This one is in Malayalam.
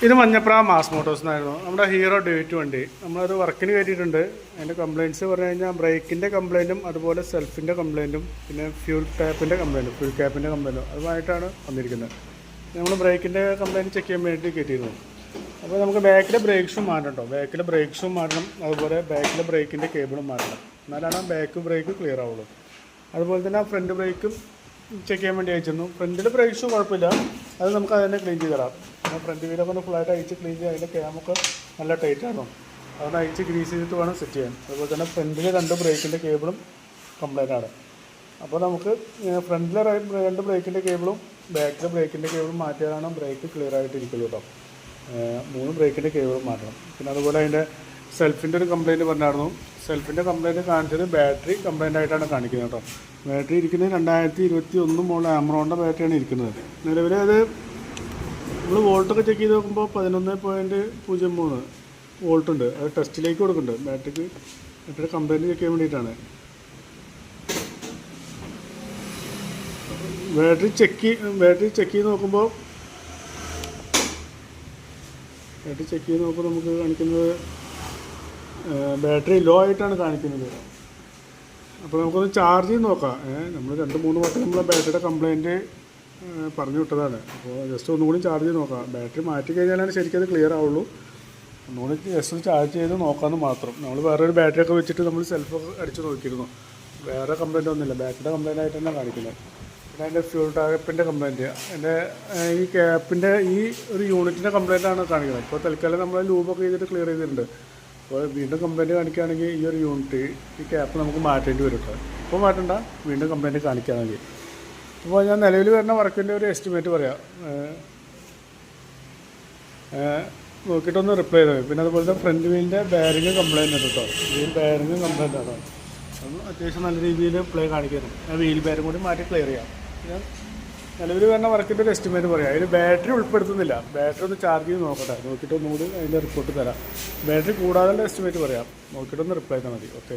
ഇത് മഞ്ഞപ്ര മാസ് മോട്ടോഴ്സ് എന്നായിരുന്നു നമ്മുടെ ഹീറോ ഡേറ്റ് വണ്ടി. നമ്മളത് വർക്കിന് കയറ്റിയിട്ടുണ്ട്. അതിൻ്റെ കംപ്ലയിൻറ്റ്സ് പറഞ്ഞു കഴിഞ്ഞാൽ ബ്രേക്കിൻ്റെ കംപ്ലയിൻറ്റും അതുപോലെ സെൽഫിൻ്റെ കംപ്ലയിൻറ്റും പിന്നെ ഫ്യൂൽ ക്യാപ്പിൻ്റെ കംപ്ലയിൻറ്റും അതുമായിട്ടാണ് വന്നിരിക്കുന്നത്. നമ്മൾ ബ്രേക്കിൻ്റെ കംപ്ലയിൻറ്റ് ചെക്ക് ചെയ്യാൻ വേണ്ടി കയറ്റിയിരുന്നു. അപ്പോൾ നമുക്ക് ബാക്കിലെ ബ്രേക്ക് ഷൂ മാറ്റണം. ബാക്കിലെ ബ്രേക്ക് ഷൂ മാറ്റണം, അതുപോലെ ബാക്കിലെ ബ്രേക്കിൻ്റെ കേബിളും മാറ്റണം. എന്നാലാണ് ബാക്ക് ബ്രേക്ക് ക്ലിയർ ആവുള്ളൂ. അതുപോലെ തന്നെ ഫ്രണ്ട് ബ്രേക്കും ചെക്ക് ചെയ്യാൻ വേണ്ടി അയച്ചിരുന്നു. ഫ്രണ്ടിൽ ബ്രേക്ക് ഷൂ കുഴപ്പമില്ല, അത് നമുക്ക് അതിനെ ക്ലീൻ ചെയ്ത് തരാം. ഫ്രണ്ട് വീലൊക്കെ ഒന്ന് ഫുള്ളായിട്ട് അയച്ച് ക്ലീൻ ചെയ്യാൻ. അതിൻ്റെ ക്യാമൊക്കെ നല്ല ടൈറ്റ് ആണോ അതൊന്ന് അയച്ച് ഗ്രീസ് ചെയ്തിട്ട് വേണം സെറ്റ് ചെയ്യാൻ. അതുപോലെ തന്നെ ഫ്രണ്ടിലെ 2 ബ്രേക്കിൻ്റെ കേബിളും കംപ്ലൈൻ്റ് ആണ്. അപ്പോൾ നമുക്ക് ഫ്രണ്ടിലെ 2 ബ്രേക്കിൻ്റെ കേബിളും ബാക്കിലെ ബ്രേക്കിൻ്റെ കേബിളും മാറ്റിയാലാണ് ബ്രേക്ക് ക്ലിയർ ആയിട്ട് ഇരിക്കുള്ളൂ കേട്ടോ. 3 ബ്രേക്കിൻ്റെ കേബിളും മാറ്റണം. പിന്നെ അതുപോലെ അതിൻ്റെ സെൽഫിൻ്റെ ഒരു കംപ്ലയിൻറ്റ് പറഞ്ഞായിരുന്നു. സെൽഫിൻ്റെ കംപ്ലയിൻറ്റ് കാണിച്ചത് ബാറ്ററി കംപ്ലയിൻ്റ് ആയിട്ടാണ് കാണിക്കുന്നത് കേട്ടോ. ബാറ്ററി ഇരിക്കുന്നത് 2021 മോഡൽ ആമറോണിൻ്റെ ബാറ്ററിയാണ് ഇരിക്കുന്നത്. നിലവിൽ അത് നമ്മൾ വോൾട്ടൊക്കെ ചെക്ക് ചെയ്ത് നോക്കുമ്പോൾ 11.03 വോൾട്ട് ഉണ്ട്. അത് ടെസ്റ്റിലേക്ക് കൊടുക്കുന്നുണ്ട്. ബാറ്ററിയുടെ കംപ്ലയിൻറ്റ് ചെക്ക് ചെയ്യാൻ വേണ്ടിയിട്ടാണ്. ബാറ്ററി ചെക്ക് ചെയ്ത് നോക്കുമ്പോൾ നമുക്ക് കാണിക്കുന്നത് ബാറ്ററി ലോ ആയിട്ടാണ് കാണിക്കുന്നത്. അപ്പോൾ നമുക്കൊന്ന് ചാർജ് ചെയ്ത് നോക്കാം. നമ്മൾ 2-3 വട്ടം നമ്മളെ ബാറ്ററിയുടെ കംപ്ലയിൻറ്റ് പറഞ്ഞു വിട്ടതാണ്. അപ്പോൾ ജസ്റ്റ് ഒന്നുകൂടി ചാർജ് ചെയ്ത് നോക്കാം. ബാറ്ററി മാറ്റി കഴിഞ്ഞാലാണ് ശരിക്കും അത് ക്ലിയർ ആവുള്ളൂ. ഒന്നുകൂടി ജസ്റ്റ് ചാർജ് ചെയ്ത് നോക്കാമെന്ന് മാത്രം. നമ്മൾ വേറൊരു ബാറ്ററിയൊക്കെ വെച്ചിട്ട് നമ്മൾ സെൽഫൊക്കെ അടിച്ച് നോക്കിയിരുന്നു. വേറെ കംപ്ലയിൻ്റ് ഒന്നുമില്ല, ബാറ്ററിയുടെ കംപ്ലയിൻ്റ് ആയിട്ട് തന്നെ കാണിക്കുന്നത്. പിന്നെ അതിൻ്റെ ഫ്യൂൾ ടാപ്പിൻ്റെ കംപ്ലയിൻറ്റ്, എൻ്റെ ഈ ക്യാപ്പിൻ്റെ ഈ ഒരു യൂണിറ്റിൻ്റെ കംപ്ലയിൻ്റാണ് കാണിക്കുന്നത്. ഇപ്പോൾ തൽക്കാലം നമ്മൾ ലൂബൊക്കെ ചെയ്തിട്ട് ക്ലിയർ ചെയ്തിട്ടുണ്ട്. അപ്പോൾ വീണ്ടും കംപ്ലയിൻറ്റ് കാണിക്കുകയാണെങ്കിൽ ഈ ഒരു യൂണിറ്റ് ഈ ക്യാപ്പ് നമുക്ക് മാറ്റേണ്ടി വരും കേട്ടോ. ഇപ്പോൾ മാറ്റണ്ട, വീണ്ടും കംപ്ലയിൻറ്റ് കാണിക്കുകയാണെങ്കിൽ. അപ്പോൾ ഞാൻ നിലവിൽ വരുന്ന വർക്കിൻ്റെ ഒരു എസ്റ്റിമേറ്റ് പറയാം. നോക്കിയിട്ടൊന്ന് റിപ്ലൈ ചെയ്താൽ. പിന്നെ അതുപോലെ തന്നെ ഫ്രണ്ട് വീലിൻ്റെ ബെയറിങ് കംപ്ലയിൻ്റ് ഉണ്ട് കേട്ടോ. വീൽ ബെയറിങ് കംപ്ലയിൻ്റ് ആണ്. അത് അത്യാവശ്യം നല്ല രീതിയിൽ പ്ലേ കാണിക്കുന്നു. ഞാൻ വീൽ ബെയറും കൂടി മാറ്റി ക്ലിയർ ചെയ്യാം. ഞാൻ നിലവിൽ വരുന്ന വർക്കിൻ്റെ ഒരു എസ്റ്റിമേറ്റ് പറയാം. അതിൽ ബാറ്ററി ഉൾപ്പെടുത്തുന്നില്ല. ബാറ്ററി ഒന്ന് ചാർജ് ചെയ്ത് നോക്കട്ടെ, നോക്കിയിട്ട് ഒന്നുകൂടി അതിൻ്റെ റിപ്പോർട്ട് തരാം. ബാറ്ററി കൂടാതെ എസ്റ്റിമേറ്റ് പറയാം. നോക്കിയിട്ടൊന്ന് റിപ്ലൈ ചെയ്താൽ മതി. ഓക്കെ.